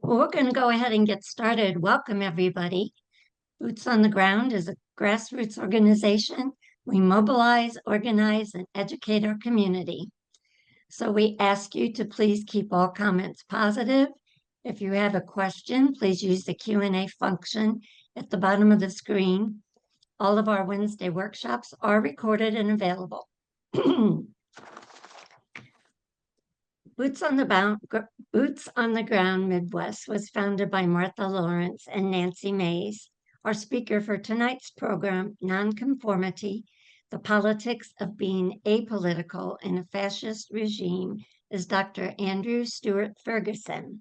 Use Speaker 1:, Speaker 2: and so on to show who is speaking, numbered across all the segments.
Speaker 1: Well, we're going to go ahead and get started. Welcome, everybody. Boots on the Ground is a grassroots organization. We mobilize, organize, and educate our community. So we ask you to please keep all comments positive. If you have a question, please use the Q&A function at the bottom of the screen. All of our Wednesday workshops are recorded and available. Boots on the Ground Midwest was founded by Martha Lawrence and Nancy Mays. Our speaker for tonight's program, Nonconformity, the Politics of Being Apolitical in a Fascist Regime, is Dr. Andrew Stewart Bergerson.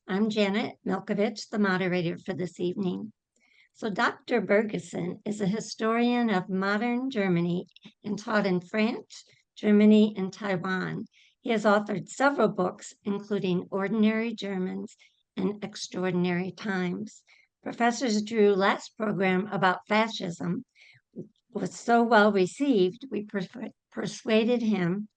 Speaker 1: I'm Janet Milkovich, the moderator for this evening. So Dr. Bergerson is a historian of modern Germany and taught in France, Germany, and Taiwan. He has authored several books, including Ordinary Germans and Extraordinary Times. Professor Drew's last program about fascism was so well received, we persuaded him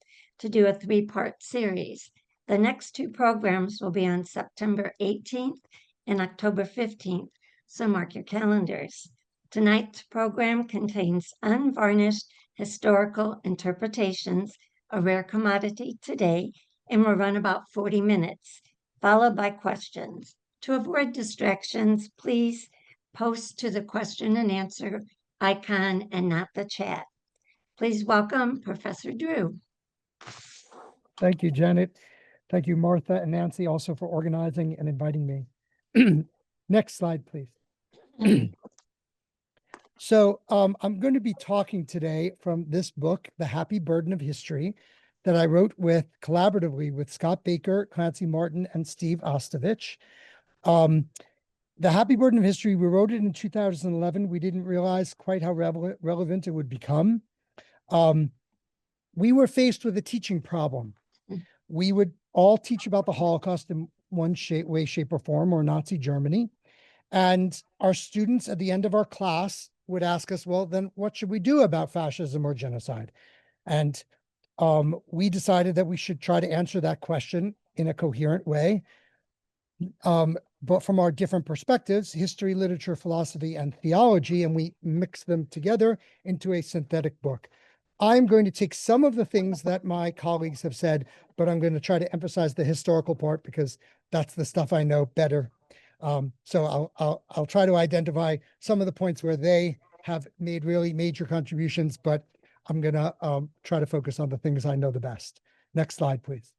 Speaker 1: to do a three-part series. The next two programs will be on September 18th and October 15th, so mark your calendars. Tonight's program contains unvarnished historical interpretations, a rare commodity today, and will run about 40 minutes, followed by questions. To avoid distractions, please post to the question and answer icon and not the chat. Please welcome Professor Drew.
Speaker 2: Thank you, Janet. Thank you, Martha and Nancy, also for organizing and inviting me. Next slide, please. So I'm going to be talking today from this book, The Happy Burden of History, that I wrote collaboratively with Scott Baker, Clancy Martin, and Steve Ostovich. The Happy Burden of History, we wrote it in 2011. We didn't realize quite how relevant it would become. We were faced with a teaching problem. We would all teach about the Holocaust in one way, shape, or form, or Nazi Germany. And our students at the end of our class would ask us, well, then what should we do about fascism or genocide? And we decided that we should try to answer that question in a coherent way, but from our different perspectives, history, literature, philosophy, and theology, and we mix them together into a synthetic book. I'm going to take some of the things that my colleagues have said, but I'm going to try to emphasize the historical part because that's the stuff I know better. So I'll try to identify some of the points where they have made really major contributions, but I'm going to try to focus on the things I know the best. Next slide, please.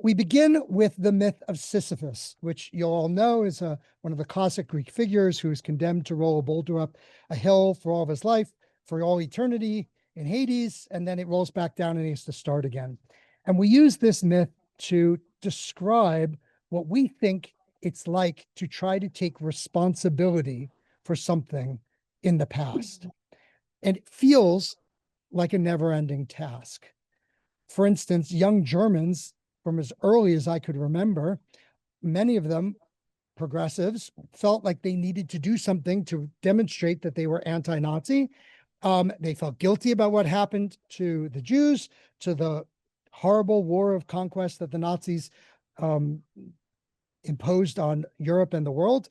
Speaker 2: We begin with the myth of Sisyphus, which you all know is one of the classic Greek figures who is condemned to roll a boulder up a hill for all of his life, for all eternity in Hades, and then it rolls back down and he has to start again. And we use this myth to describe what we think it's like to try to take responsibility for something in the past. And it feels like a never-ending task. For instance, young Germans, from as early as I could remember, many of them, progressives, felt like they needed to do something to demonstrate that they were anti-Nazi. They felt guilty about what happened to the Jews, to the horrible war of conquest that the Nazis imposed on Europe and the world.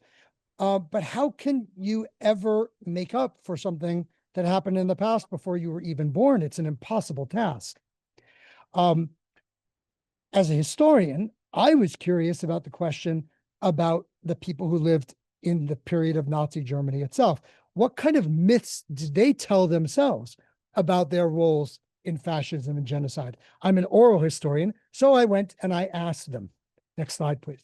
Speaker 2: But how can you ever make up for something that happened in the past before you were even born? It's an impossible task. As a historian, I was curious about the question about the people who lived in the period of Nazi Germany itself. What kind of myths did they tell themselves about their roles in fascism and genocide? I'm an oral historian, so I went and I asked them. Next slide, please.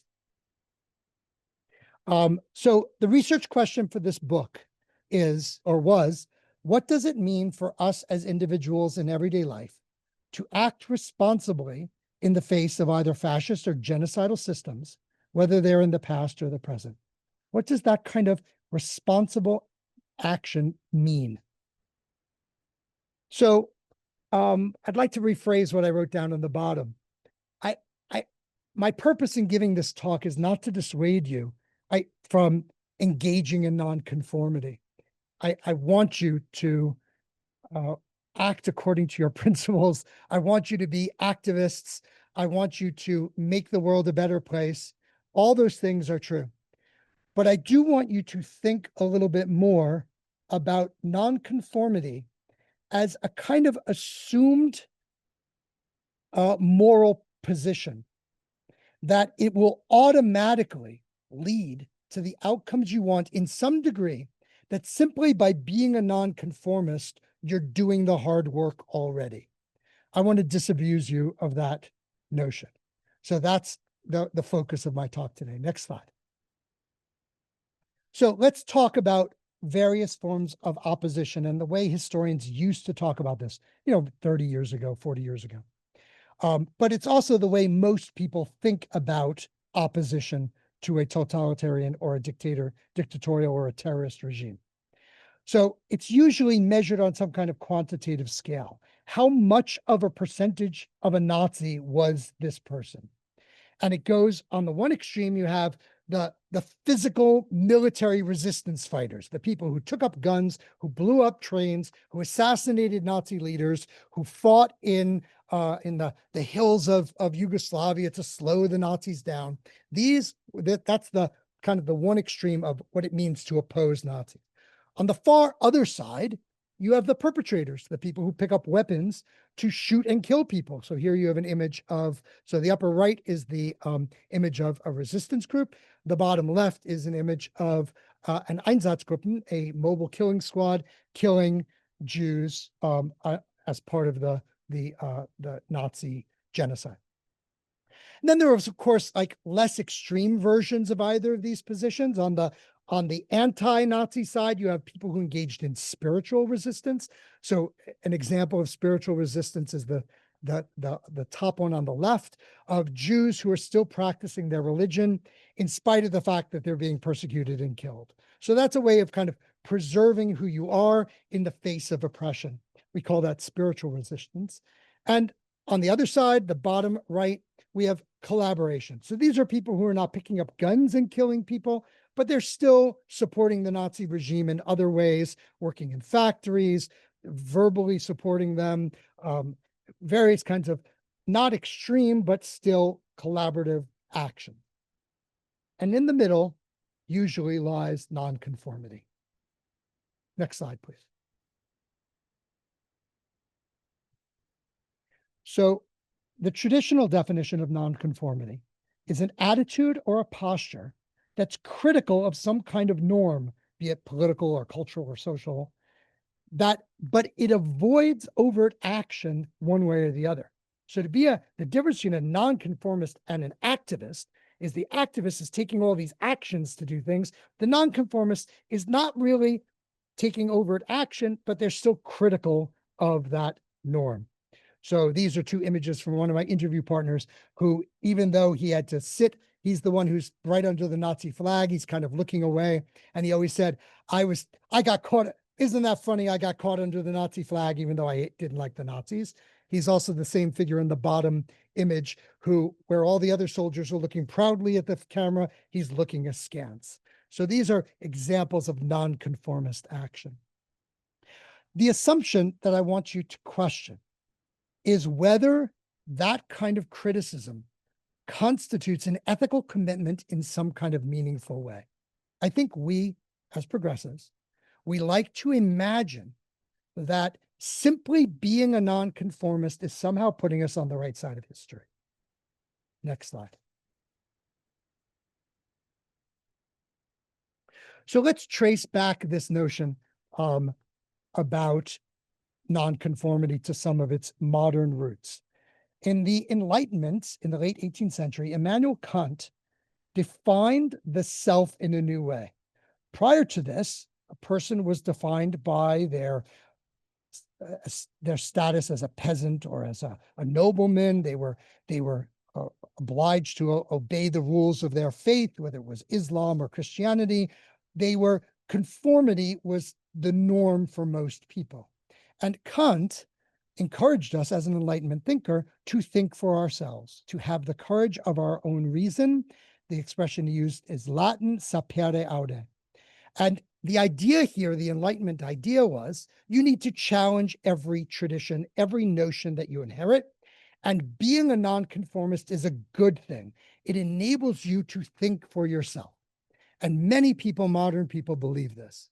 Speaker 2: So the research question for this book was, what does it mean for us as individuals in everyday life to act responsibly in the face of either fascist or genocidal systems, whether they're in the past or the present? What does that kind of responsible action mean? So I'd like to rephrase what I wrote down on the bottom. My purpose in giving this talk is not to dissuade you from engaging in nonconformity. I want you to act according to your principles. I want you to be activists. I want you to make the world a better place. All those things are true. But I do want you to think a little bit more about nonconformity as a kind of assumed moral position, that it will automatically lead to the outcomes you want in some degree, that simply by being a nonconformist, you're doing the hard work already. I want to disabuse you of that notion. So that's the focus of my talk today. Next slide. So let's talk about various forms of opposition and the way historians used to talk about this, 30 years ago, 40 years ago. But it's also the way most people think about opposition to a totalitarian or a dictatorial or a terrorist regime. So it's usually measured on some kind of quantitative scale. How much of a percentage of a Nazi was this person? And it goes on the one extreme, you have the physical military resistance fighters, the people who took up guns, who blew up trains, who assassinated Nazi leaders, who fought in the hills of Yugoslavia to slow the Nazis down. That's the kind of the one extreme of what it means to oppose Nazis. On the far other side, you have the perpetrators, the people who pick up weapons to shoot and kill people. So here you have an image of, so the upper right is the image of a resistance group. The bottom left is an image of an Einsatzgruppen, a mobile killing squad, killing Jews as part of the Nazi genocide. And then there was, of course, like less extreme versions of either of these positions. On the anti-Nazi side, you have people who engaged in spiritual resistance. So an example of spiritual resistance is the top one on the left, of Jews who are still practicing their religion in spite of the fact that they're being persecuted and killed. So that's a way of kind of preserving who you are in the face of oppression. We call that spiritual resistance. And on the other side, the bottom right, we have collaboration. So these are people who are not picking up guns and killing people, but they're still supporting the Nazi regime in other ways, working in factories, verbally supporting them, various kinds of not extreme, but still collaborative action. And in the middle usually lies nonconformity. Next slide, please. So the traditional definition of nonconformity is an attitude or a posture that's critical of some kind of norm, be it political or cultural or social, but it avoids overt action one way or the other. So the difference between a nonconformist and an activist is the activist is taking all these actions to do things. The nonconformist is not really taking overt action, but they're still critical of that norm. So these are two images from one of my interview partners who, even though he had to sit, he's the one who's right under the Nazi flag. He's kind of looking away. And he always said, I got caught. Isn't that funny? I got caught under the Nazi flag, even though I didn't like the Nazis. He's also the same figure in the bottom image where all the other soldiers are looking proudly at the camera, he's looking askance. So these are examples of nonconformist action. The assumption that I want you to question is whether that kind of criticism constitutes an ethical commitment in some kind of meaningful way. I think we, as progressives, we like to imagine that simply being a nonconformist is somehow putting us on the right side of history. Next slide. So let's trace back this notion about nonconformity to some of its modern roots. In the Enlightenment, in the late 18th century, Immanuel Kant defined the self in a new way. Prior to this, a person was defined by their status as a peasant or as a nobleman. They were obliged to obey the rules of their faith, whether it was Islam or Christianity. Conformity was the norm for most people. And Kant encouraged us as an Enlightenment thinker to think for ourselves, to have the courage of our own reason. The expression used is Latin, sapere aude. And the idea here, the Enlightenment idea was, you need to challenge every tradition, every notion that you inherit, And being a nonconformist is a good thing. It enables you to think for yourself. And many people, modern people, believe this.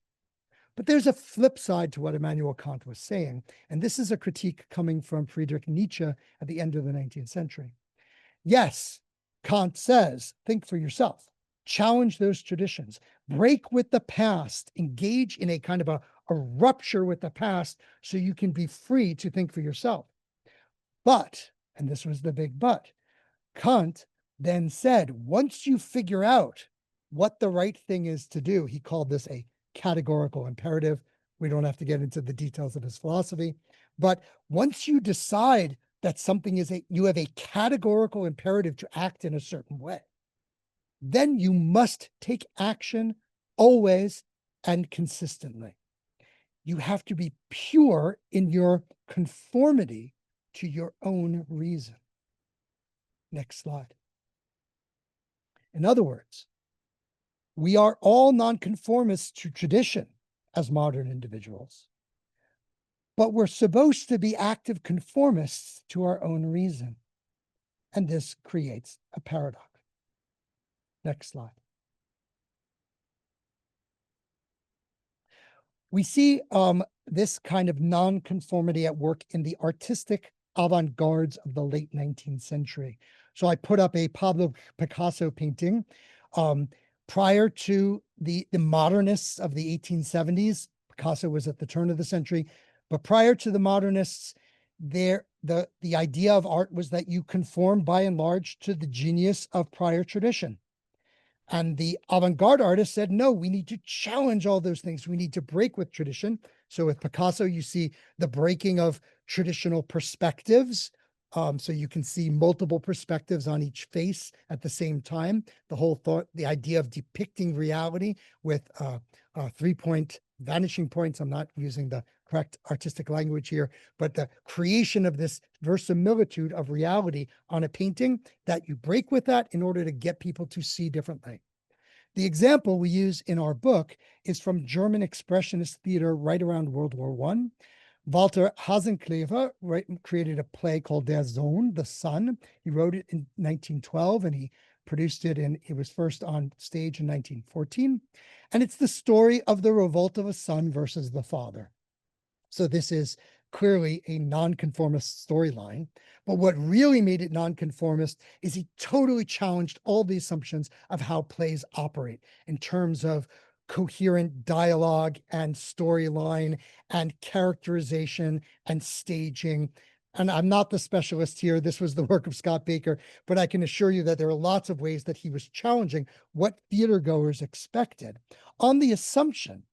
Speaker 2: But there's a flip side to what Immanuel Kant was saying. And this is a critique coming from Friedrich Nietzsche at the end of the 19th century. Yes, Kant says, think for yourself, challenge those traditions, break with the past, engage in a kind of a rupture with the past so you can be free to think for yourself. But, and this was the big but, Kant then said, once you figure out what the right thing is to do, he called this a categorical imperative. We don't have to get into the details of his philosophy, but once you decide that something is you have a categorical imperative to act in a certain way, then you must take action always and consistently. You have to be pure in your conformity to your own reason. Next slide. In other words, we are all nonconformists to tradition as modern individuals, but we're supposed to be active conformists to our own reason. And this creates a paradox. Next slide. We see this kind of nonconformity at work in the artistic avant-gardes of the late 19th century. So I put up a Pablo Picasso painting. Prior to the modernists of the 1870s, Picasso was at the turn of the century, but prior to the modernists, the idea of art was that you conform by and large to the genius of prior tradition. And the avant-garde artists said, no, we need to challenge all those things. We need to break with tradition. So with Picasso, you see the breaking of traditional perspectives. So you can see multiple perspectives on each face at the same time. The whole thought, the idea of depicting reality with 3-point vanishing points. I'm not using the correct artistic language here, but the creation of this verisimilitude of reality on a painting, that you break with that in order to get people to see differently. The example we use in our book is from German expressionist theater right around World War I. Walter Hasenclever created a play called Der Sohn, the Son. He wrote it in 1912 and he produced it, and it was first on stage in 1914. And it's the story of the revolt of a son versus the father. So this is clearly a nonconformist storyline. But what really made it nonconformist is he totally challenged all the assumptions of how plays operate in terms of coherent dialogue and storyline and characterization and staging. And I'm not the specialist here. This was the work of Scott Baker, but I can assure you that there are lots of ways that he was challenging what theater goers expected on the assumption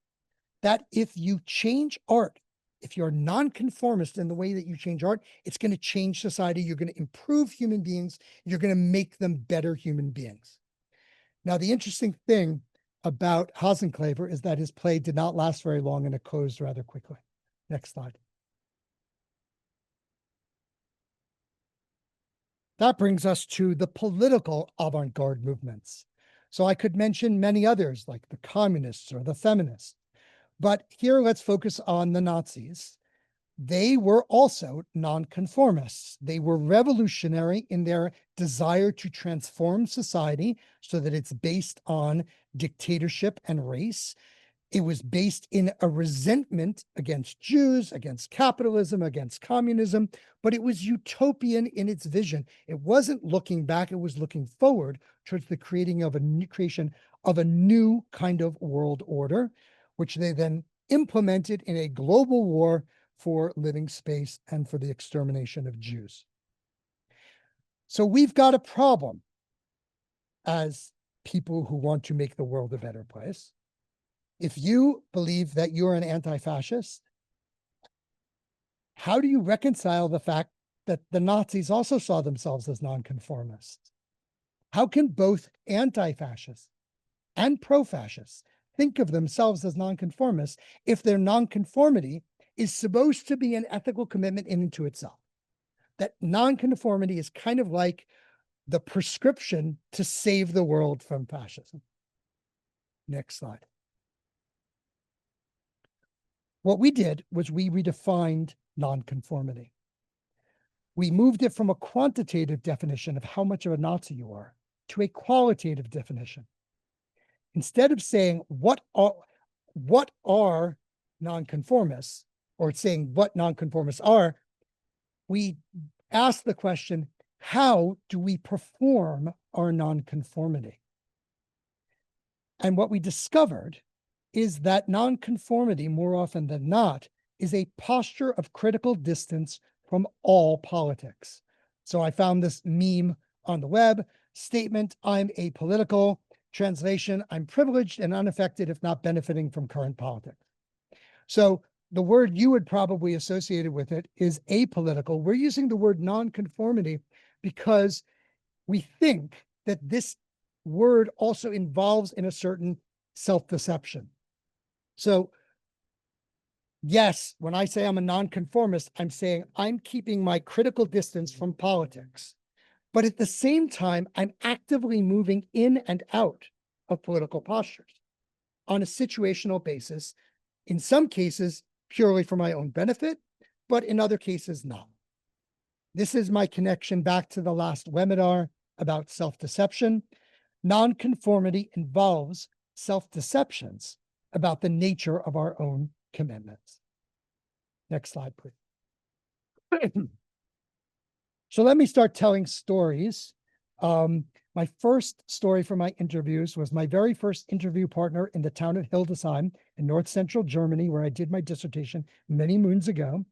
Speaker 2: that if you change art, if you're nonconformist in the way that you change art, it's going to change society. You're going to improve human beings. You're going to make them better human beings. Now, the interesting thing about Hasenclever is that his play did not last very long and it closed rather quickly. Next slide. That brings us to the political avant-garde movements. So I could mention many others like the communists or the feminists, but here let's focus on the Nazis. They were also nonconformists. They were revolutionary in their desire to transform society so that it's based on dictatorship and race. It was based in a resentment against Jews, against capitalism, against communism, but it was utopian in its vision. It wasn't looking back, it was looking forward towards the creation of a new kind of world order, which they then implemented in a global war for living space and for the extermination of Jews. So we've got a problem as people who want to make the world a better place. If you believe that you're an anti-fascist, how do you reconcile the fact that the Nazis also saw themselves as nonconformists? How can both anti-fascists and pro-fascists think of themselves as nonconformists if their nonconformity is supposed to be an ethical commitment in and to itself? That nonconformity is kind of like the prescription to save the world from fascism. Next slide. What we did was we redefined nonconformity. We moved it from a quantitative definition of how much of a Nazi you are to a qualitative definition. Instead of saying what are nonconformists, or saying what nonconformists are, we ask the question, how do we perform our nonconformity? And what we discovered is that nonconformity, more often than not, is a posture of critical distance from all politics. So I found this meme on the web, statement, I'm apolitical, translation, I'm privileged and unaffected if not benefiting from current politics. So the word you would probably associate with it is apolitical. We're using the word nonconformity because we think that this word also involves in a certain self-deception. So yes, when I say I'm a nonconformist, I'm saying I'm keeping my critical distance from politics. But at the same time, I'm actively moving in and out of political postures on a situational basis, in some cases, purely for my own benefit, but in other cases, not. This is my connection back to the last webinar about self-deception. Nonconformity involves self-deceptions about the nature of our own commitments. Next slide, please. So let me start telling stories. My first story for my interviews was my very first interview partner in the town of Hildesheim in north central Germany, where I did my dissertation many moons ago.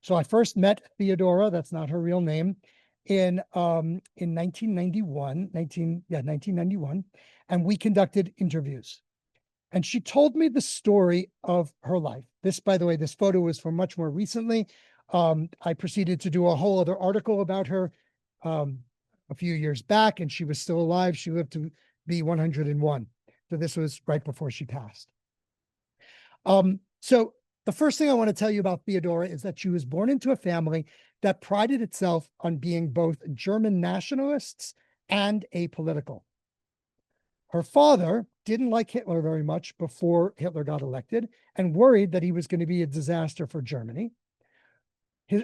Speaker 2: So I first met Theodora, that's not her real name, in 1991, and we conducted interviews. And she told me the story of her life. This, by the way, this photo was from much more recently. I proceeded to do a whole other article about her a few years back, and she was still alive. She lived to be 101. So this was right before she passed. So the first thing I want to tell you about Theodora is that she was born into a family that prided itself on being both German nationalists and apolitical. Her father didn't like Hitler very much before Hitler got elected and worried that he was going to be a disaster for Germany.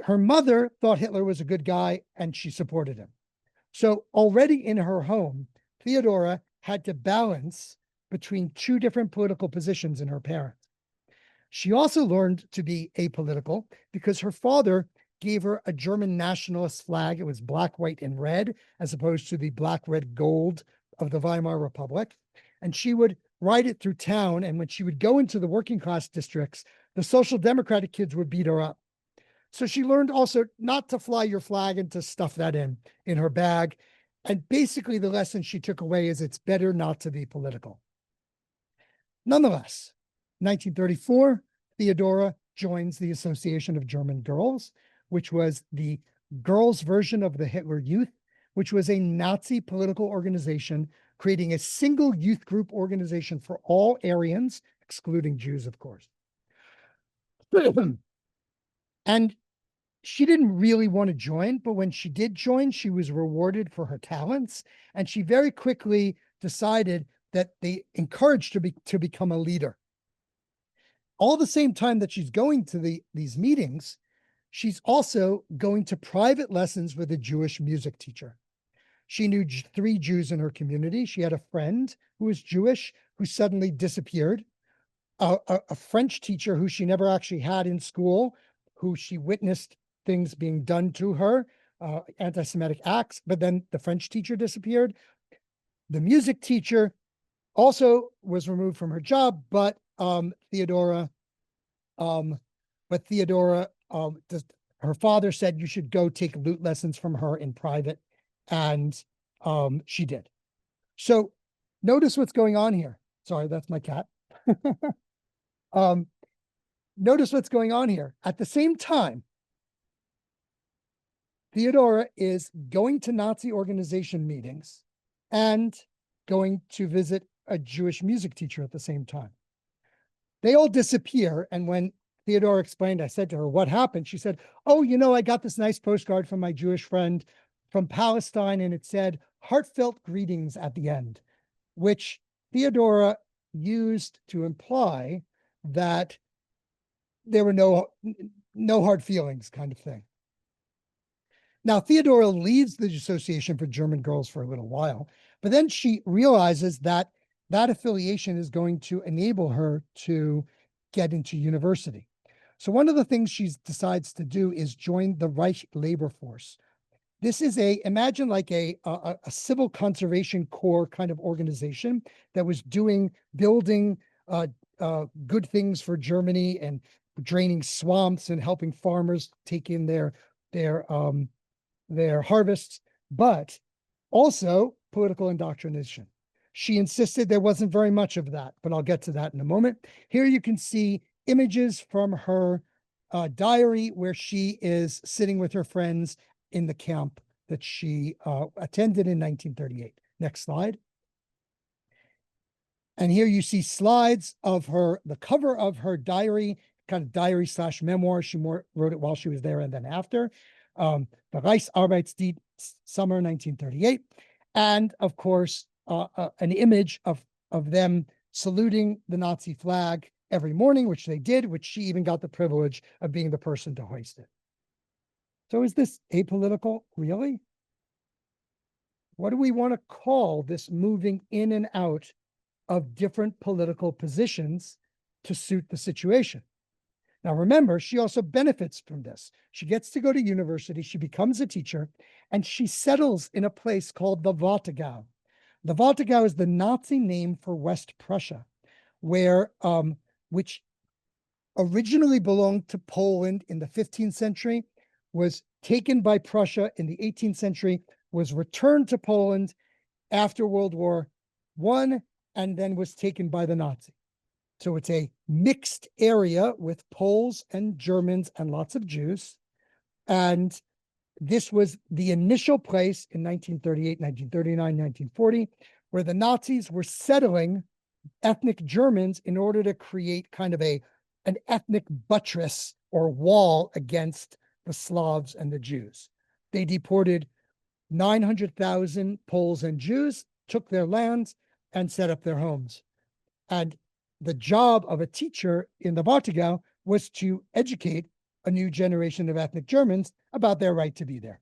Speaker 2: Her mother thought Hitler was a good guy and she supported him. So already in her home, Theodora had to balance between two different political positions in her parents. She also learned to be apolitical because her father gave her a German nationalist flag. It was black, white, and red, as opposed to the black, red, gold of the Weimar Republic. And she would ride it through town. And when she would go into the working class districts, the Social Democratic kids would beat her up. So she learned also not to fly your flag and to stuff that in her bag. And basically the lesson she took away is it's better not to be political. Nonetheless, 1934, Theodora joins the Association of German Girls, which was the girls' version of the Hitler Youth, which was a Nazi political organization creating a single youth group organization for all Aryans, excluding Jews, of course. And she didn't really want to join, but when she did join, she was rewarded for her talents. And she very quickly decided that they encouraged her to become a leader. All the same time that she's going to these meetings, she's also going to private lessons with a Jewish music teacher. She knew 3 Jews in her community. She had a friend who was Jewish who suddenly disappeared, a French teacher who she never actually had in school, who she witnessed things being done to her, anti-Semitic acts, but then the French teacher disappeared. The music teacher also was removed from her job, but Theodora, her father said you should go take lute lessons from her in private, and she did. So notice what's going on here. Sorry, that's my cat. Notice what's going on here. At the same time, Theodora is going to Nazi organization meetings and going to visit a Jewish music teacher at the same time. They all disappear. And when Theodora explained, I said to her, what happened? She said, oh, I got this nice postcard from my Jewish friend from Palestine, and it said heartfelt greetings at the end, which Theodora used to imply that there were no hard feelings kind of thing. Now, Theodora leaves the Association for German Girls for a little while, but then she realizes that that affiliation is going to enable her to get into university. So one of the things she decides to do is join the Reich labor force. This is imagine like a civil conservation corps kind of organization that was building good things for Germany and draining swamps and helping farmers take in their harvests, but also political indoctrination. She insisted there wasn't very much of that, but I'll get to that in a moment. Here you can see images from her diary where she is sitting with her friends in the camp that she attended in 1938. Next slide. And here you see slides of the cover of her diary, kind of diary / memoir. She wrote it while she was there and then after. The Reichsarbeitsdienst, summer 1938. And of course, an image of them saluting the Nazi flag every morning, which they did, which she even got the privilege of being the person to hoist it. So is this apolitical, really? What do we want to call this moving in and out of different political positions to suit the situation? Now, remember, she also benefits from this. She gets to go to university, she becomes a teacher, and she settles in a place called the Warthegau. The Warthegau is the Nazi name for West Prussia, which originally belonged to Poland in the 15th century, was taken by Prussia in the 18th century, was returned to Poland after World War I, and then was taken by the Nazis. So it's a mixed area with Poles and Germans and lots of Jews. And this was the initial place in 1938, 1939, 1940, where the Nazis were settling ethnic Germans in order to create kind of an ethnic buttress or wall against the Slavs and the Jews. They deported 900,000 Poles and Jews, took their lands, and set up their homes. And the job of a teacher in the Warthegau was to educate a new generation of ethnic Germans about their right to be there.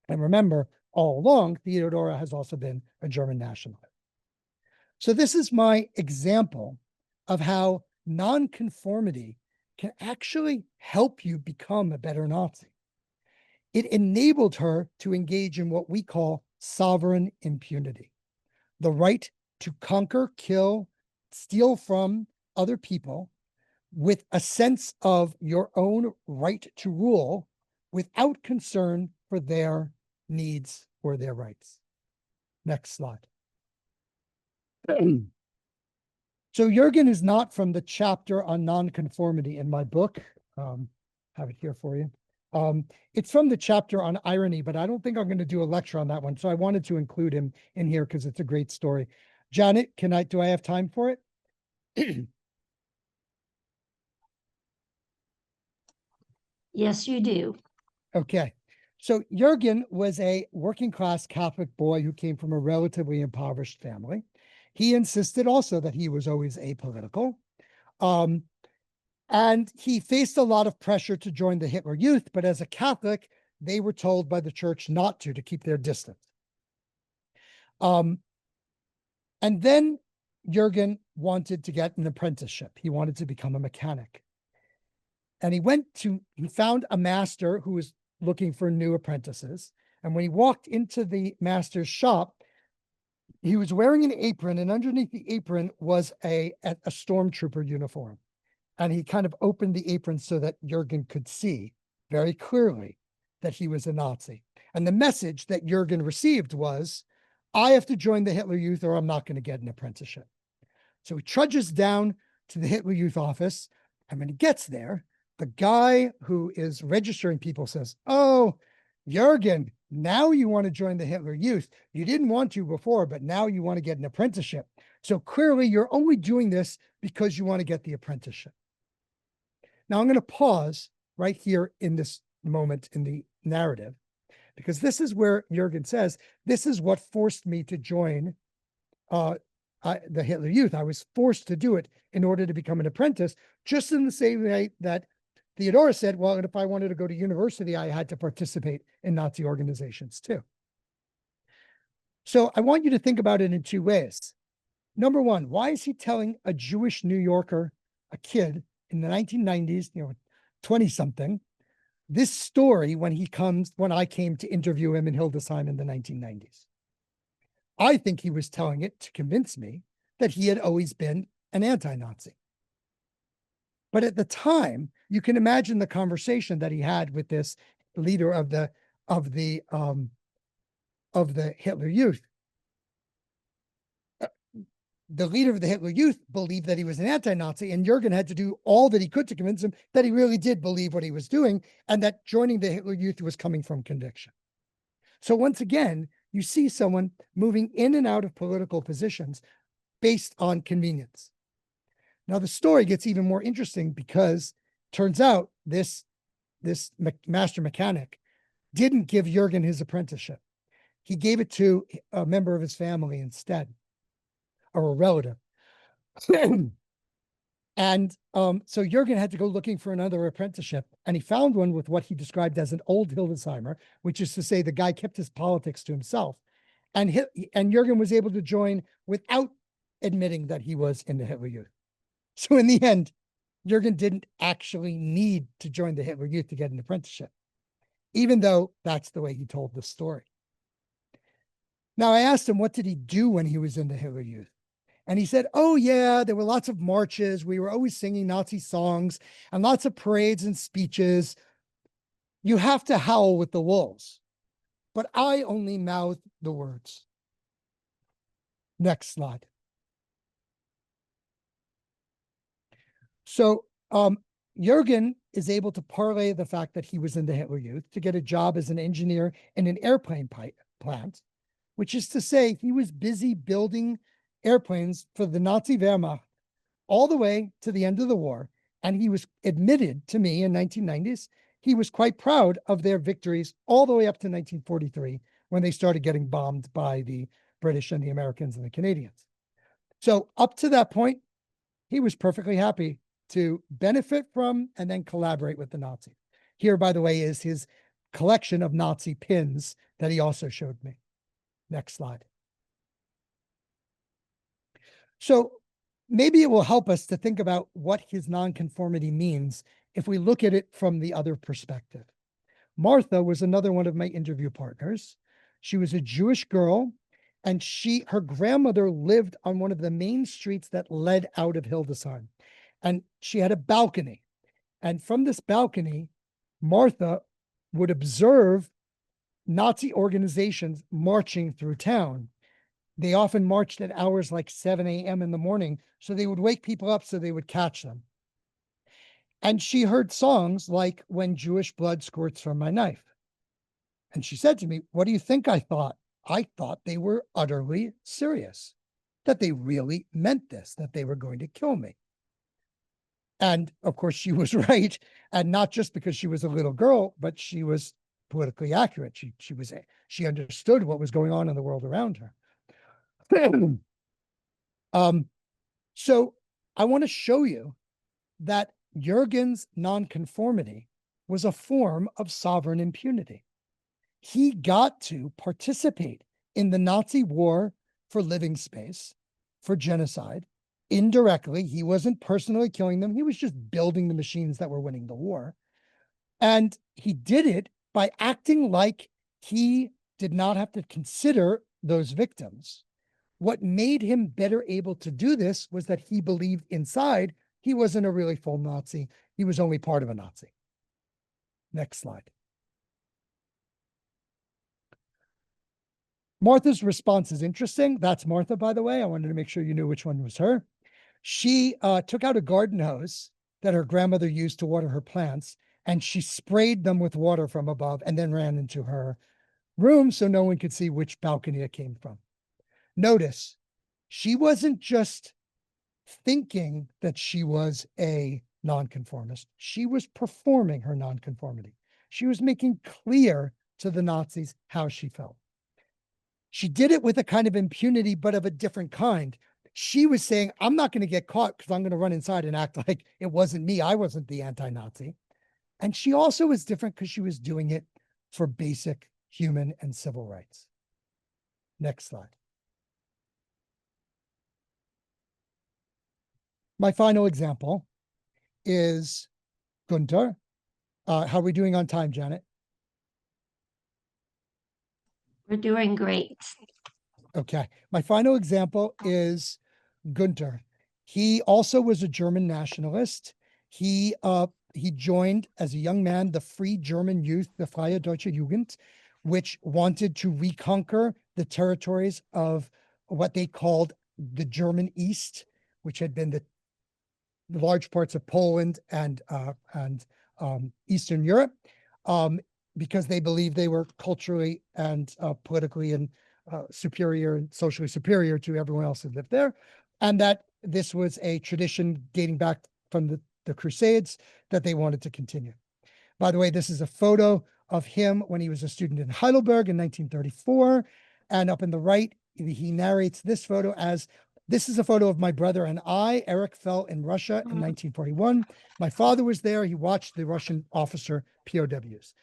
Speaker 2: And remember, all along, Theodora has also been a German nationalist. So this is my example of how nonconformity can actually help you become a better Nazi. It enabled her to engage in what we call sovereign impunity, the right to conquer, kill, steal from other people with a sense of your own right to rule without concern for their needs or their rights. Next slide. So Jürgen is not from the chapter on nonconformity in my book. Have it here for you. It's from the chapter on irony, but I don't think I'm going to do a lecture on that one. So I wanted to include him in here because it's a great story. Janet, do I have time for it?
Speaker 1: Yes, you do.
Speaker 2: Okay. So Jürgen was a working class Catholic boy who came from a relatively impoverished family. He insisted also that he was always apolitical. And he faced a lot of pressure to join the Hitler Youth, but as a Catholic, they were told by the church not to keep their distance. And then Jürgen wanted to get an apprenticeship. He wanted to become a mechanic. And he found a master who was looking for new apprentices. And when he walked into the master's shop, he was wearing an apron, and underneath the apron was a stormtrooper uniform. And he kind of opened the apron so that Jürgen could see very clearly that he was a Nazi. And the message that Jürgen received was, I have to join the Hitler Youth or I'm not going to get an apprenticeship. So he trudges down to the Hitler Youth office. And when he gets there, the guy who is registering people says, oh, Jürgen, now you want to join the Hitler Youth. You didn't want to before, but now you want to get an apprenticeship. So clearly you're only doing this because you want to get the apprenticeship. Now I'm going to pause right here in this moment in the narrative, because this is where Jürgen says, this is what forced me to join the Hitler Youth. I was forced to do it in order to become an apprentice, just in the same way that Theodora said, well, if I wanted to go to university, I had to participate in Nazi organizations too. So I want you to think about it in two ways. Number one, why is he telling a Jewish New Yorker, a kid in the 1990s, 20 something, this story when I came to interview him in Hildesheim in the 1990s? I think he was telling it to convince me that he had always been an anti-Nazi. But at the time, you can imagine the conversation that he had with this leader of the Hitler Youth. The leader of the Hitler Youth believed that he was an anti-Nazi, and Jürgen had to do all that he could to convince him that he really did believe what he was doing, and that joining the Hitler Youth was coming from conviction. So once again, you see someone moving in and out of political positions based on convenience. Now, the story gets even more interesting because turns out this master mechanic didn't give Jürgen his apprenticeship. He gave it to a member of his family instead, or a relative. And so Jürgen had to go looking for another apprenticeship, and he found one with what he described as an old Hildesheimer, which is to say the guy kept his politics to himself. And Jürgen was able to join without admitting that he was in the Hitler Youth. So in the end, Jürgen didn't actually need to join the Hitler Youth to get an apprenticeship, even though that's the way he told the story. Now, I asked him, what did he do when he was in the Hitler Youth? And he said, oh, yeah, there were lots of marches. We were always singing Nazi songs and lots of parades and speeches. You have to howl with the wolves. But I only mouthed the words. Next slide. So Jürgen is able to parlay the fact that he was in the Hitler Youth to get a job as an engineer in an airplane plant, which is to say he was busy building airplanes for the Nazi Wehrmacht all the way to the end of the war. And he was admitted to me in 1990s. He was quite proud of their victories all the way up to 1943, when they started getting bombed by the British and the Americans and the Canadians. So up to that point, he was perfectly happy to benefit from and then collaborate with the Nazis. Here, by the way, is his collection of Nazi pins that he also showed me. Next slide. So maybe it will help us to think about what his nonconformity means if we look at it from the other perspective. Martha was another one of my interview partners. She was a Jewish girl, and her grandmother lived on one of the main streets that led out of Hildesheim. And she had a balcony. And from this balcony, Martha would observe Nazi organizations marching through town. They often marched at hours like 7 a.m. in the morning, so they would wake people up so they would catch them. And she heard songs like "When Jewish Blood Squirts from My Knife." And she said to me, what do you think I thought? I thought they were utterly serious, that they really meant this, that they were going to kill me. And of course, she was right. And not just because she was a little girl, but she was politically accurate. She understood what was going on in the world around her. So I want to show you that Jürgen's nonconformity was a form of sovereign impunity. He got to participate in the Nazi war for living space, for genocide. Indirectly, he wasn't personally killing them. He was just building the machines that were winning the war. And he did it by acting like he did not have to consider those victims. What made him better able to do this was that he believed inside he wasn't a really full Nazi. He was only part of a Nazi. Next slide. Martha's response is interesting. That's Martha, by the way. I wanted to make sure you knew which one was her. She took out a garden hose that her grandmother used to water her plants, and she sprayed them with water from above and then ran into her room so no one could see which balcony it came from. Notice, she wasn't just thinking that she was a nonconformist. She was performing her nonconformity. She was making clear to the Nazis how she felt. She did it with a kind of impunity, but of a different kind. She was saying, I'm not going to get caught because I'm going to run inside and act like it wasn't me. I wasn't the anti-Nazi. And she also was different because she was doing it for basic human and civil rights. Next slide. My final example is Gunther. How are we doing on time, Janet?
Speaker 1: We're doing great.
Speaker 2: Okay. My final example is Gunther. He also was a German nationalist. He joined as a young man the Free German Youth, the Freie Deutsche Jugend, which wanted to reconquer the territories of what they called the German East, which had been the large parts of Poland and Eastern Europe, because they believed they were culturally and politically and superior and socially superior to everyone else who lived there, and that this was a tradition dating back from the Crusades that they wanted to continue. By the way, this is a photo of him when he was a student in Heidelberg in 1934. And up in the right, he narrates this photo as, "This is a photo of my brother and I. Eric fell in Russia in 1941. My father was there. He watched the Russian officer POWs."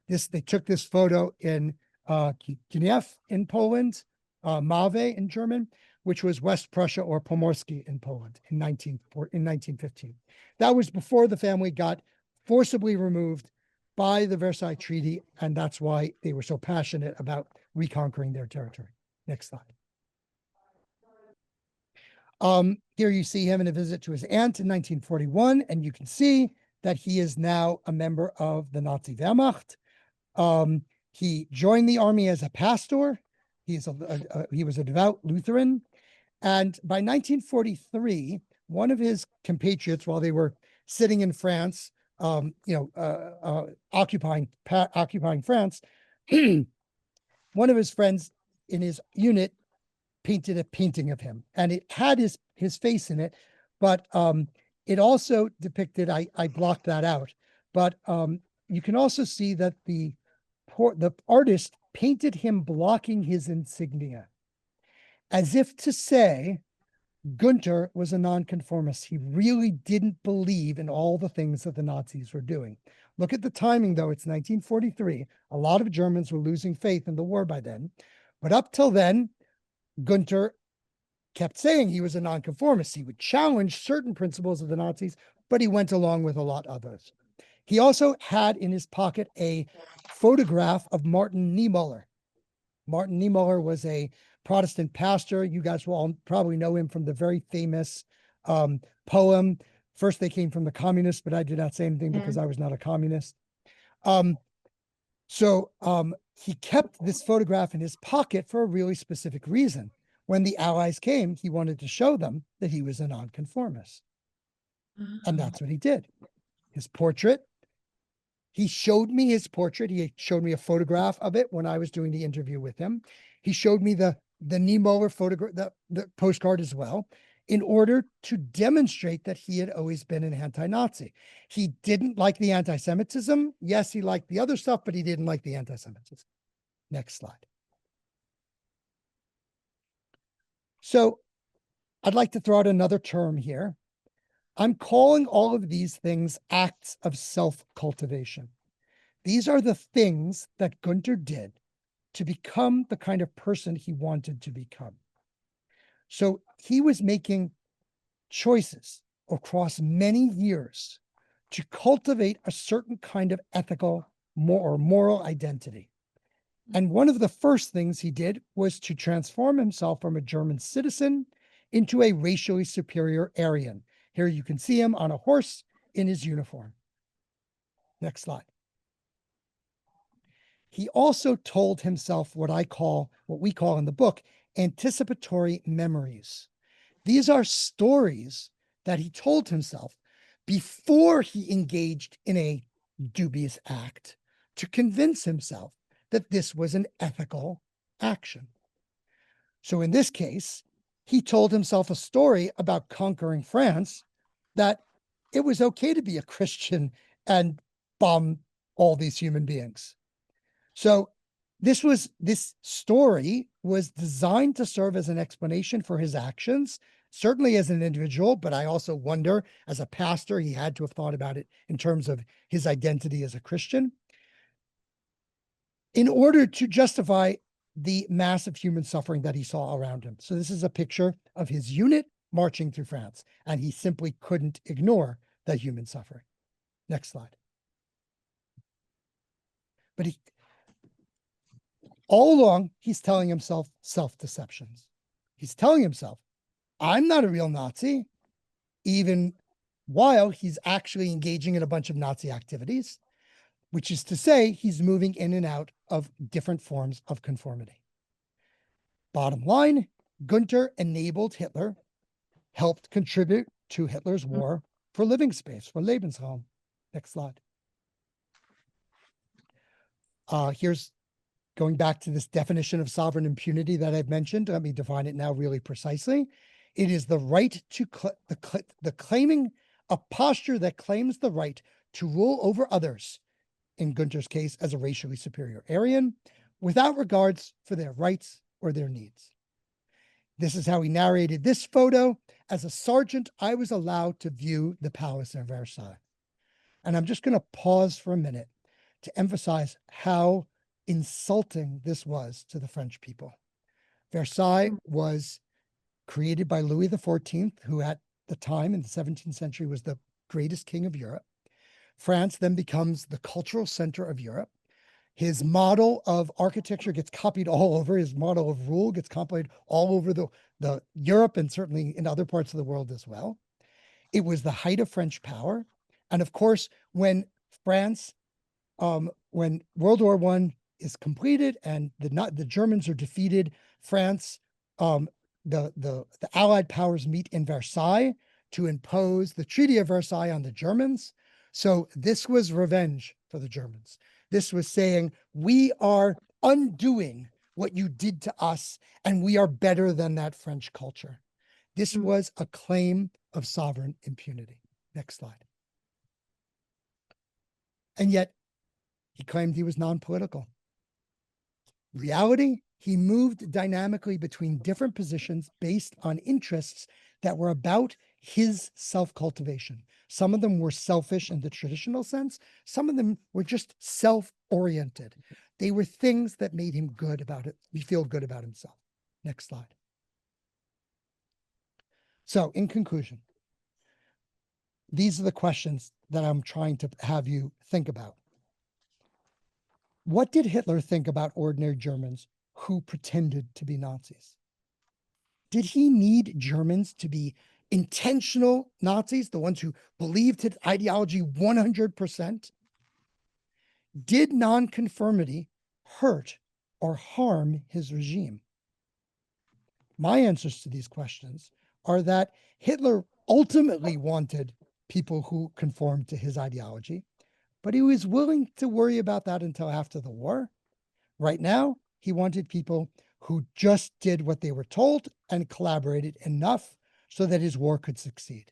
Speaker 2: They took this photo in Kiev in Poland, Mawe in German, which was West Prussia or Pomorski in Poland in 1915. That was before the family got forcibly removed by the Versailles Treaty, and that's why they were so passionate about reconquering their territory. Next slide. Here you see him in a visit to his aunt in 1941, and you can see that he is now a member of the Nazi Wehrmacht. He joined the army as a pastor. He was a devout Lutheran. And by 1943, one of his compatriots, while they were sitting in France, occupying France, one of his friends in his unit painted a painting of him, and it had his face in it, but it also depicted, I blocked that out, but you can also see that the artist painted him blocking his insignia, as if to say Gunther was a nonconformist. He really didn't believe in all the things that the Nazis were doing. Look at the timing, though. It's 1943. A lot of Germans were losing faith in the war by then. But up till then, Gunther kept saying he was a nonconformist. He would challenge certain principles of the Nazis, but he went along with a lot of others. He also had in his pocket a photograph of Martin Niemöller. Martin Niemöller was a Protestant pastor. You guys will all probably know him from the very famous poem. First, they came from the communists, but I did not say anything because I was not a communist. So he kept this photograph in his pocket for a really specific reason. When the Allies came, he wanted to show them that he was a nonconformist. And that's what he did. His portrait. He showed me his portrait. He showed me a photograph of it when I was doing the interview with him. He showed me the Niemöller photograph, the postcard as well, in order to demonstrate that he had always been an anti-Nazi. He didn't like the anti-Semitism. Yes, he liked the other stuff, but he didn't like the anti-Semitism. Next slide. So I'd like to throw out another term here. I'm calling all of these things acts of self-cultivation. These are the things that Gunther did to become the kind of person he wanted to become. So he was making choices across many years to cultivate a certain kind of ethical or moral identity. And one of the first things he did was to transform himself from a German citizen into a racially superior Aryan. Here you can see him on a horse in his uniform. Next slide. He also told himself what we call in the book, anticipatory memories. These are stories that he told himself before he engaged in a dubious act to convince himself that this was an ethical action. So in this case, he told himself a story about conquering France, that it was okay to be a Christian and bomb all these human beings. So this story was designed to serve as an explanation for his actions certainly as an individual, but I also wonder, as a pastor, he had to have thought about it in terms of his identity as a Christian, in order to justify the massive human suffering that he saw around him. So this is a picture of his unit marching through France, and he simply couldn't ignore the human suffering. Next slide. But all along, he's telling himself self-deceptions. He's telling himself, I'm not a real Nazi, even while he's actually engaging in a bunch of Nazi activities, which is to say, he's moving in and out of different forms of conformity. Bottom line, Gunther enabled Hitler, helped contribute to Hitler's war for living space, for Lebensraum. Next slide. Here's going back to this definition of sovereign impunity that I've mentioned. Let me define it now really precisely. It is the right to the claiming a posture that claims the right to rule over others, in Gunther's case, as a racially superior Aryan, without regards for their rights or their needs. This is how he narrated this photo. As a sergeant, I was allowed to view the palace in Versailles. And I'm just going to pause for a minute to emphasize how insulting this was to the French people. Versailles was created by Louis XIV, who at the time in the 17th century was the greatest king of Europe. France then becomes the cultural center of Europe. His model of architecture gets copied all over. His model of rule gets copied all over the Europe and certainly in other parts of the world as well. It was the height of French power. And of course, when World War I is completed and the Germans are defeated, France, the Allied powers meet in Versailles to impose the Treaty of Versailles on the Germans. So this was revenge for the Germans. This was saying, we are undoing what you did to us, and we are better than that French culture. This was a claim of sovereign impunity. Next slide. And yet, he claimed he was non-political. Reality, he moved dynamically between different positions based on interests that were about his self-cultivation. Some of them were selfish in the traditional sense. Some of them were just self-oriented. They were things that made him good about it. He feel good about himself. Next slide. So in conclusion, these are the questions that I'm trying to have you think about. What did Hitler think about ordinary Germans who pretended to be Nazis? Did he need Germans to be intentional Nazis, the ones who believed his ideology 100%? Did nonconformity hurt or harm his regime? My answers to these questions are that Hitler ultimately wanted people who conformed to his ideology, but he was willing to worry about that until after the war. Right now, he wanted people who just did what they were told and collaborated enough so that his war could succeed.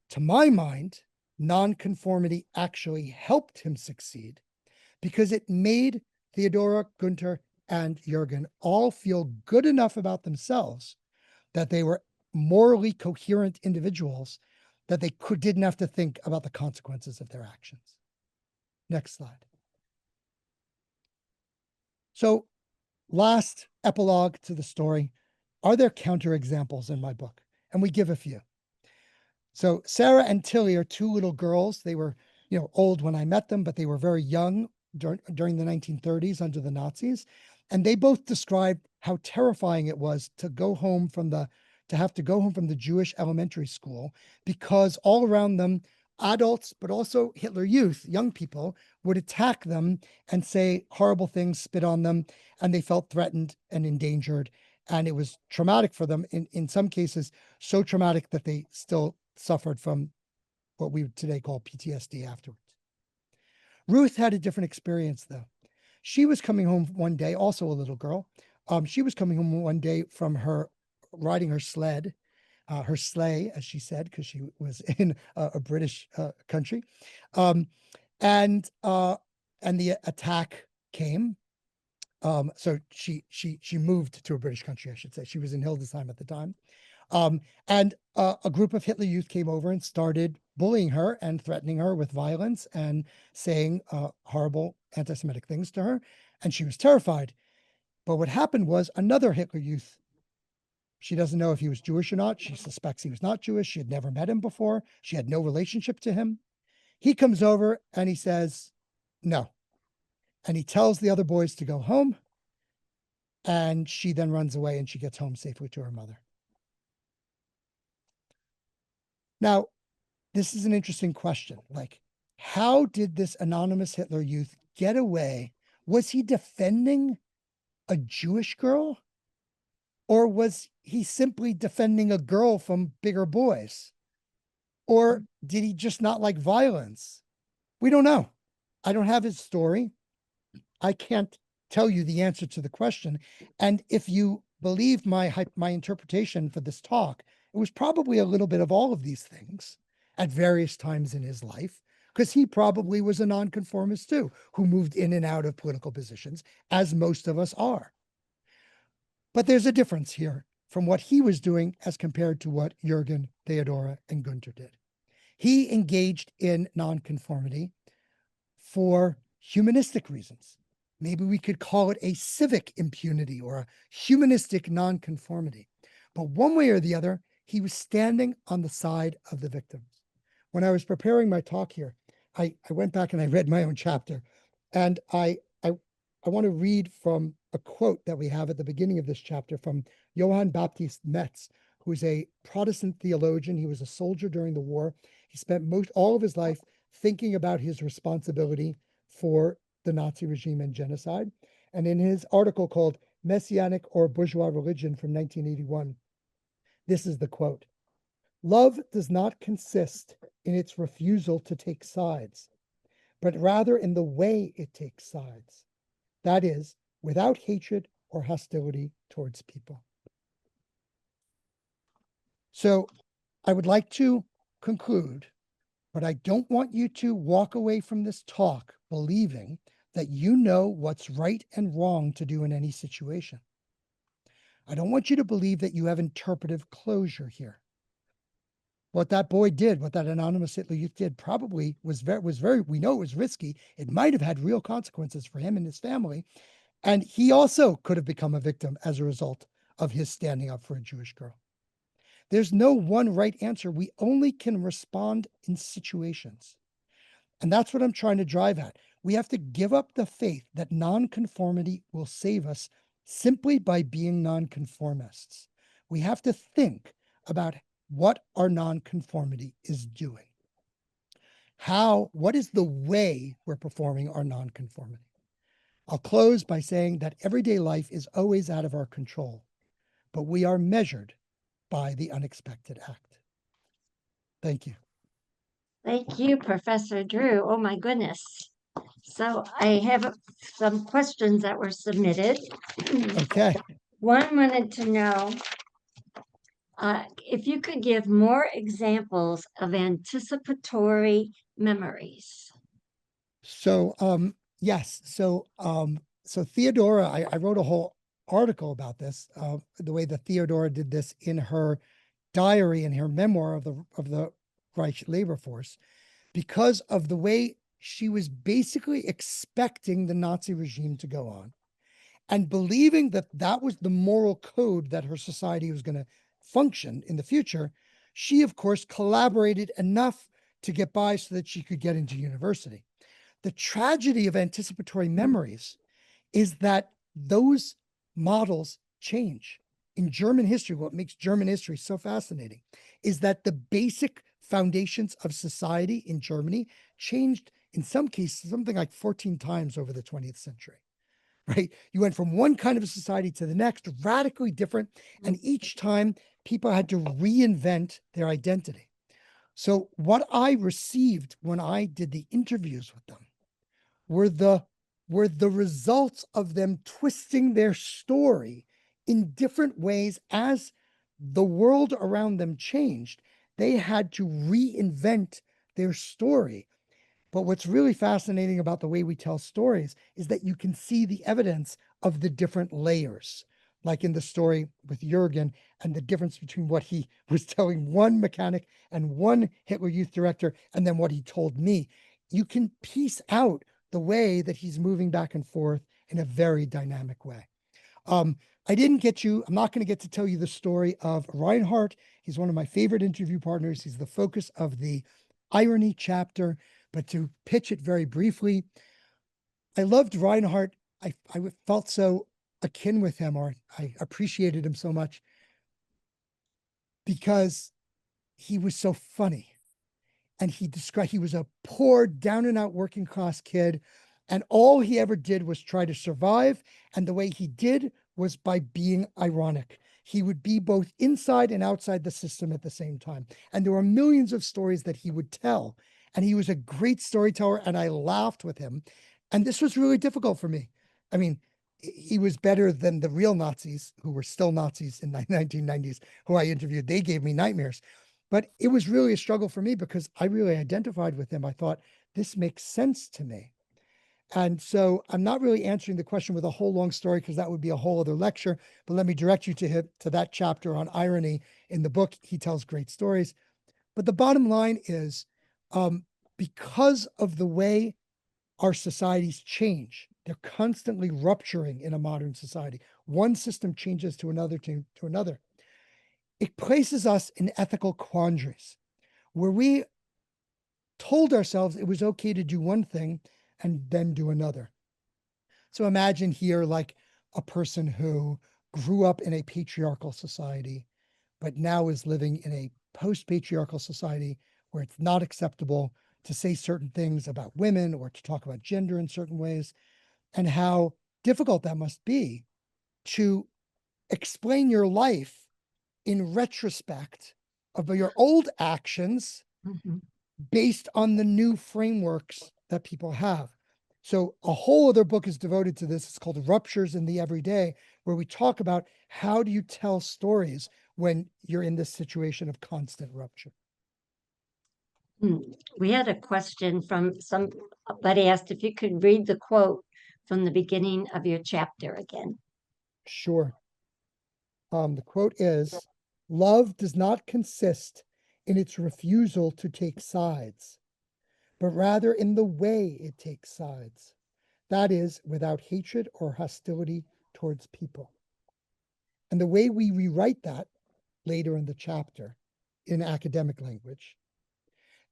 Speaker 2: To my mind, nonconformity actually helped him succeed because it made Theodora, Gunther, and Jürgen all feel good enough about themselves that they were morally coherent individuals, that they didn't have to think about the consequences of their actions. Next slide. So, last epilogue to the story. Are there counterexamples in my book? And we give a few. So Sarah and Tilly are two little girls. They were, old when I met them, but they were very young during the 1930s under the Nazis. And they both described how terrifying it was to have to go home from the Jewish elementary school, because all around them, adults, but also Hitler Youth, young people, would attack them and say horrible things, spit on them, and they felt threatened and endangered. And it was traumatic for them. In some cases, so traumatic that they still suffered from what we would today call PTSD afterwards. Ruth had a different experience, though. She was coming home one day, also a little girl. She was coming home one day from riding her sled, her sleigh, as she said, because she was in a British country. And the attack came. So she moved to a British country, I should say. She was in Hildesheim at the time. And a group of Hitler Youth came over and started bullying her and threatening her with violence and saying horrible anti-Semitic things to her. And she was terrified. But what happened was another Hitler Youth, she doesn't know if he was Jewish or not. She suspects he was not Jewish. She had never met him before. She had no relationship to him. He comes over and he says, no. And he tells the other boys to go home. And she then runs away and she gets home safely to her mother. Now, this is an interesting question. Like, how did this anonymous Hitler Youth get away? Was he defending a Jewish girl? Or was he simply defending a girl from bigger boys? Or did he just not like violence? We don't know. I don't have his story. I can't tell you the answer to the question. And if you believe my interpretation for this talk, it was probably a little bit of all of these things at various times in his life, because he probably was a nonconformist too, who moved in and out of political positions, as most of us are. But there's a difference here from what he was doing as compared to what Jürgen, Theodora, and Gunther did. He engaged in nonconformity for humanistic reasons. Maybe we could call it a civic impunity or a humanistic nonconformity. But one way or the other, he was standing on the side of the victims. When I was preparing my talk here, I went back and I read my own chapter. And I want to read from a quote that we have at the beginning of this chapter from Johann Baptist Metz, who is a Protestant theologian. He was a soldier during the war. He spent all of his life thinking about his responsibility for the Nazi regime and genocide. And in his article called Messianic or Bourgeois Religion from 1981, this is the quote: "Love does not consist in its refusal to take sides, but rather in the way it takes sides. That is, without hatred or hostility towards people." So I would like to conclude, but I don't want you to walk away from this talk believing that you know what's right and wrong to do in any situation. I don't want you to believe that you have interpretive closure here. What that boy did, what that anonymous Hitler Youth did, probably was very, we know it was risky. It might have had real consequences for him and his family. And he also could have become a victim as a result of his standing up for a Jewish girl. There's no one right answer. We only can respond in situations. And that's what I'm trying to drive at. We have to give up the faith that nonconformity will save us simply by being nonconformists. We have to think about what our nonconformity is doing. What is the way we're performing our nonconformity? I'll close by saying that everyday life is always out of our control, but we are measured by the unexpected act. Thank you.
Speaker 1: Thank you, Professor Drew. Oh my goodness. So I have some questions that were submitted.
Speaker 2: Okay.
Speaker 1: One wanted to know if you could give more examples of anticipatory memories.
Speaker 2: So yes. So Theodora, I wrote a whole article about this, the way that Theodora did this in her diary and her memoir of the Reich labor force, because of the way she was basically expecting the Nazi regime to go on and believing that that was the moral code that her society was going to function in the future. She, of course, collaborated enough to get by so that she could get into university. The tragedy of anticipatory memories is that those models change. In German history, what makes German history so fascinating is that the basic foundations of society in Germany changed, in some cases, something like 14 times over the 20th century, right? You went from one kind of a society to the next, radically different. And each time people had to reinvent their identity. So what I received when I did the interviews with them were the results of them twisting their story in different ways as the world around them changed. They had to reinvent their story. But what's really fascinating about the way we tell stories is that you can see the evidence of the different layers. like in the story with Jurgen, and the difference between what he was telling one mechanic and one Hitler Youth director, and then what he told me. You can piece out the way that he's moving back and forth in a very dynamic way. I didn't get you, I'm not going to get to tell you the story of Reinhardt. He's one of my favorite interview partners. He's the focus of the irony chapter, but to pitch it very briefly, I loved Reinhardt. I felt so akin with him, or I appreciated him so much because he was so funny. And he was a poor, down and out working class kid. And all he ever did was try to survive. And the way he did was by being ironic. He would be both inside and outside the system at the same time. And there were millions of stories that he would tell. And he was a great storyteller. And I laughed with him. And this was really difficult for me. I mean, he was better than the real Nazis who were still Nazis in the 1990s, who I interviewed. They gave me nightmares. But it was really a struggle for me because I really identified with him. I thought, this makes sense to me. And so I'm not really answering the question with a whole long story because that would be a whole other lecture. But let me direct you to that chapter on irony in the book. He tells great stories. But the bottom line is, because of the way our societies change, they're constantly rupturing in a modern society. One system changes to another, to another. It places us in ethical quandaries where we told ourselves it was okay to do one thing and then do another. So imagine here like a person who grew up in a patriarchal society, but now is living in a post-patriarchal society where it's not acceptable to say certain things about women or to talk about gender in certain ways, and how difficult that must be to explain your life in retrospect of your old actions based on the new frameworks that people have. So a whole other book is devoted to this. It's called Ruptures in the Everyday, where we talk about how do you tell stories when you're in this situation of constant rupture.
Speaker 1: We had a question from somebody asked if you could read the quote from the beginning of your chapter again.
Speaker 2: Sure. The quote is, "Love does not consist in its refusal to take sides, but rather in the way it takes sides. That is, without hatred or hostility towards people." And the way we rewrite that later in the chapter in academic language,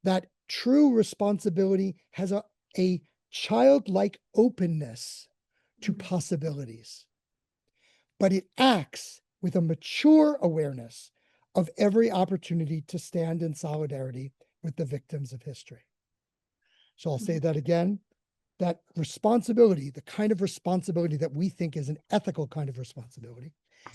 Speaker 2: that true responsibility has a childlike openness to possibilities, but it acts with a mature awareness of every opportunity to stand in solidarity with the victims of history. So I'll say that again. That responsibility, the kind of responsibility that we think is an ethical kind of responsibility,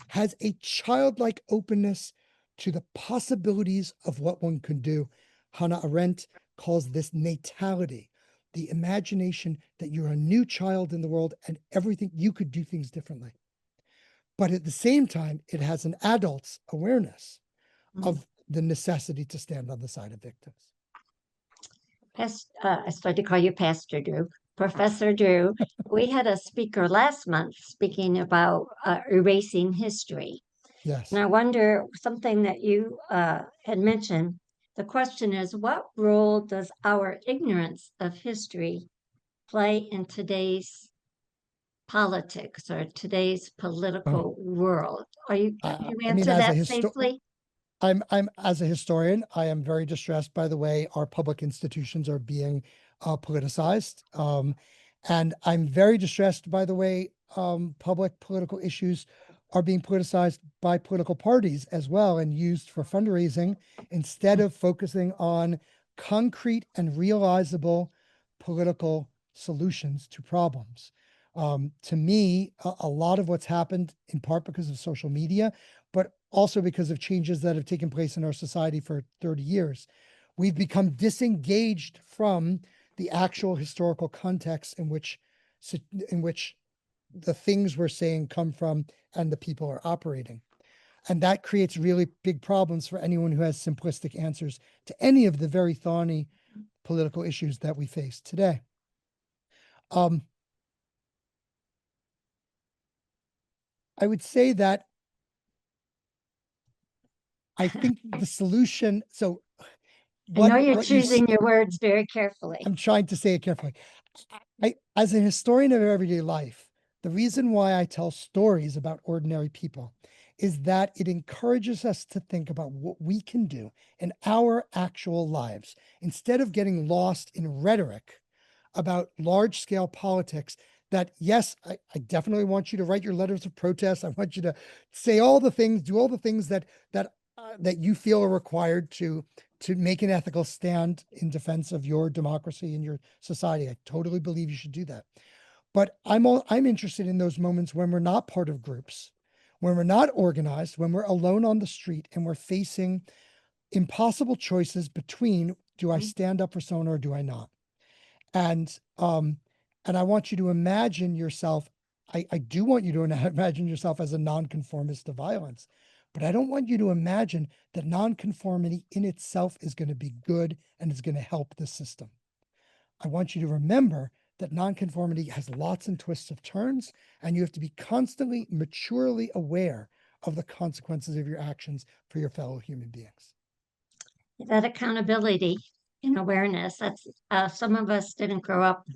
Speaker 2: has a childlike openness to the possibilities of what one can do. Hannah Arendt calls this natality, the imagination that you're a new child in the world and everything, you could do things differently. But at the same time, it has an adult's awareness of the necessity to stand on the side of victims.
Speaker 1: I started to call you Pastor Drew. Professor Drew, we had a speaker last month speaking about erasing history.
Speaker 2: Yes.
Speaker 1: And I wonder something that you had mentioned. The question is, what role does our ignorance of history play in today's politics or today's political world? Can you
Speaker 2: I mean,
Speaker 1: answer that safely?
Speaker 2: I'm as a historian, I am very distressed by the way our public institutions are being politicized. And I'm very distressed by the way public political issues are being politicized by political parties as well and used for fundraising instead of focusing on concrete and realizable political solutions to problems. To me, a lot of what's happened, in part because of social media, but also because of changes that have taken place in our society for 30 years, we've become disengaged from the actual historical context in which the things we're saying come from and the people are operating. And that creates really big problems for anyone who has simplistic answers to any of the very thorny political issues that we face today. I would say that I think the solution, so
Speaker 1: I know you're
Speaker 2: what you
Speaker 1: choosing your words very carefully.
Speaker 2: I'm trying to say it carefully. As a historian of everyday life, the reason why I tell stories about ordinary people is that it encourages us to think about what we can do in our actual lives instead of getting lost in rhetoric about large scale politics. That, yes, I definitely want you to write your letters of protest. I want you to say all the things, do all the things that you feel are required to make an ethical stand in defense of your democracy and your society. I totally believe you should do that. But I'm interested in those moments when we're not part of groups, when we're not organized, when we're alone on the street and we're facing impossible choices between, do I stand up for someone or do I not? And I want you to imagine yourself. I do want you to imagine yourself as a nonconformist to violence, but I don't want you to imagine that nonconformity in itself is going to be good and is going to help the system. I want you to remember that nonconformity has lots and twists of turns, and you have to be constantly, maturely aware of the consequences of your actions for your fellow human beings.
Speaker 1: That accountability and awareness, that's some of us didn't grow up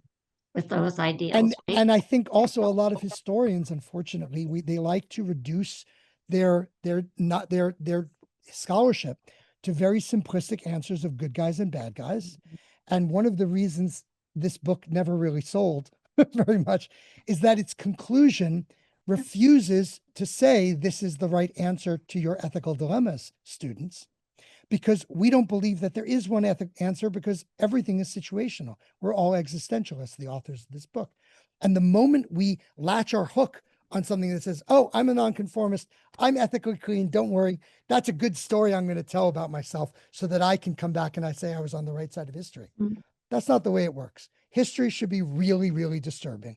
Speaker 1: with those ideals, right?
Speaker 2: And I think also a lot of historians, unfortunately, they like to reduce their scholarship to very simplistic answers of good guys and bad guys. And one of the reasons this book never really sold very much is that its conclusion refuses to say this is the right answer to your ethical dilemmas, students, because we don't believe that there is one answer, because everything is situational. We're all existentialists, the authors of this book. And the moment we latch our hook on something that says, oh, I'm a nonconformist, I'm ethically clean, don't worry, that's a good story I'm going to tell about myself so that I can come back and I say I was on the right side of history.
Speaker 1: Mm.
Speaker 2: That's not the way it works. History should be really, really disturbing.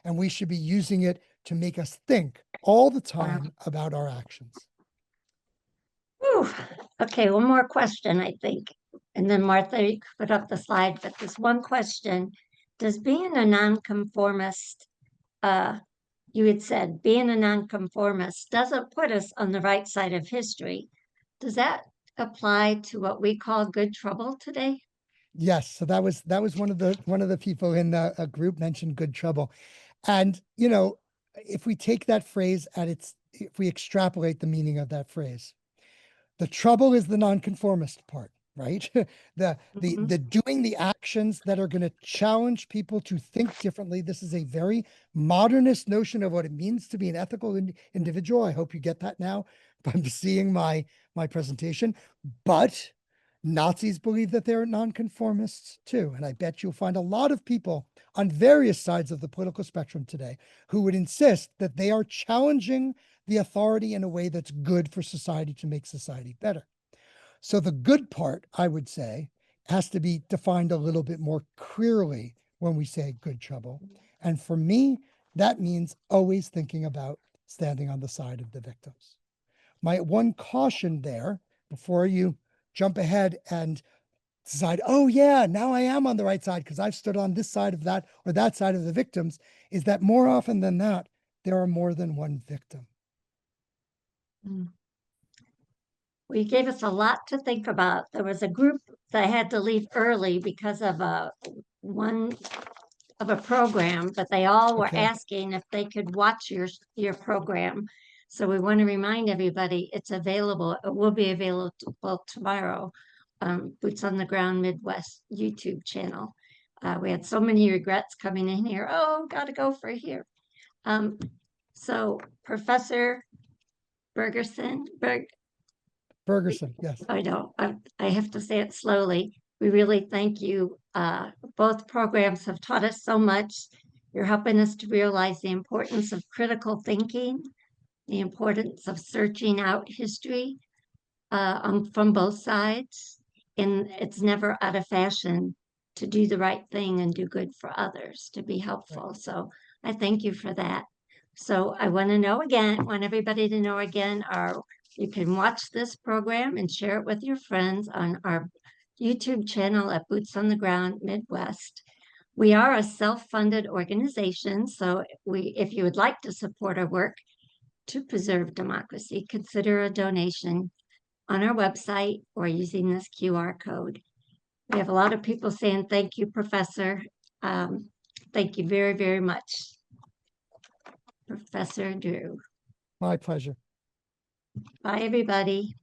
Speaker 2: And we should be using it to make us think all the time about our actions.
Speaker 1: Whew. Okay, one more question, I think. And then Martha, you could put up the slide, but this one question, does being a nonconformist, you had said being a nonconformist doesn't put us on the right side of history. Does that apply to what we call good trouble today?
Speaker 2: Yes, so that was one of the people in a group mentioned good trouble. And if we take that phrase at if we extrapolate the meaning of that phrase, the trouble is the nonconformist part, right? The doing the actions that are going to challenge people to think differently. This is a very modernist notion of what it means to be an ethical individual. I hope you get that now by seeing my presentation. But Nazis believe that they're nonconformists too. And I bet you'll find a lot of people on various sides of the political spectrum today who would insist that they are challenging the authority in a way that's good for society, to make society better. So the good part, I would say, has to be defined a little bit more clearly when we say good trouble. And for me, that means always thinking about standing on the side of the victims. My one caution there, before you jump ahead and decide, oh yeah, now I am on the right side because I've stood on this side of that or that side of the victims, is that more often than not, there are more than one victim.
Speaker 1: Well, you gave us a lot to think about. There was a group that had to leave early because of a program, but they all were asking if they could watch your program. So we want to remind everybody it's available. It will be available tomorrow. Boots on the Ground Midwest YouTube channel. We had so many regrets coming in here. Oh, got to go for here. So Professor
Speaker 2: Bergerson, yes.
Speaker 1: I know, I have to say it slowly. We really thank you. Both programs have taught us so much. You're helping us to realize the importance of critical thinking, the importance of searching out history from both sides. And it's never out of fashion to do the right thing and do good for others, to be helpful.
Speaker 2: Right.
Speaker 1: So I thank you for that. So I want everybody to know again, you can watch this program and share it with your friends on our YouTube channel at Boots on the Ground Midwest. We are a self-funded organization, so if you would like to support our work, to preserve democracy, consider a donation on our website or using this QR code. We have a lot of people saying, thank you, Professor. Thank you very, very much, Professor Drew.
Speaker 2: My pleasure.
Speaker 1: Bye, everybody.